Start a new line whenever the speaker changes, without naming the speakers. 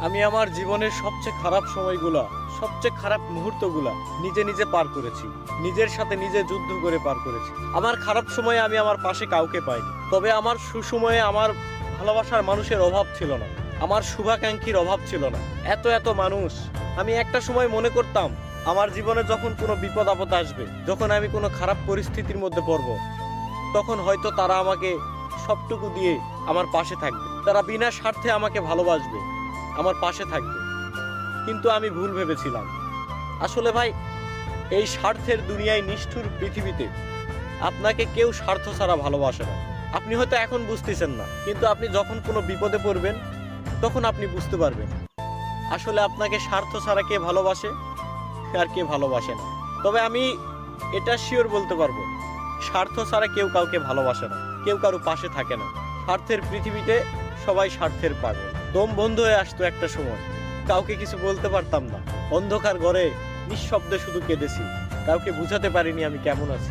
আমি আমার জীবনের সবচেয়ে খারাপ সময়গুলা, সবচেয়ে খারাপ মুহূর্তগুলা নিজে নিজে পার করেছি। নিজের সাথে নিজে যুদ্ধ করে পার করেছি। আমার খারাপ সময়ে আমি আমার পাশে কাউকে পাইনি, তবে আমার সুসময়ে আমার ভালোবাসার মানুষের অভাব ছিল না, আমার শুভাকাঙ্ক্ষীর অভাব ছিল না। এত এত মানুষ, আমি একটা সময় মনে করতাম আমার জীবনে যখন কোনো বিপদ আপদ আসবে, যখন আমি কোনো খারাপ পরিস্থিতির মধ্যে পড়ব, তখন হয়তো তারা আমাকে সবটুকু দিয়ে আমার পাশে থাকবে, তারা বিনা স্বার্থে আমাকে ভালোবাসবে, আমার পাশে থাকবে। কিন্তু আমি ভুল ভেবেছিলাম। আসলে ভাই, এই স্বার্থের দুনিয়ায়, নিষ্ঠুর পৃথিবীতে আপনাকে কেউ স্বার্থ ছাড়া ভালোবাসে না। আপনি হয়তো এখন বুঝতেছেন না, কিন্তু আপনি যখন কোনো বিপদে পড়বেন তখন আপনি বুঝতে পারবেন আসলে আপনাকে স্বার্থ ছাড়া কে ভালোবাসে আর কে ভালোবাসে না। তবে আমি এটা শিওর বলতে পারবো, স্বার্থ ছাড়া কেউ কাউকে ভালোবাসে না, কেউ কারো পাশে থাকে না। স্বার্থের পৃথিবীতে সবাই স্বার্থের পাগল। দম বন্ধ হয়ে আসতো একটা সময়, কাউকে কিছু বলতে পারতাম না। অন্ধকার ঘরে নিঃশব্দে শুধু কেঁদেছি, কাউকে বুঝাতে পারিনি আমি কেমন আছি।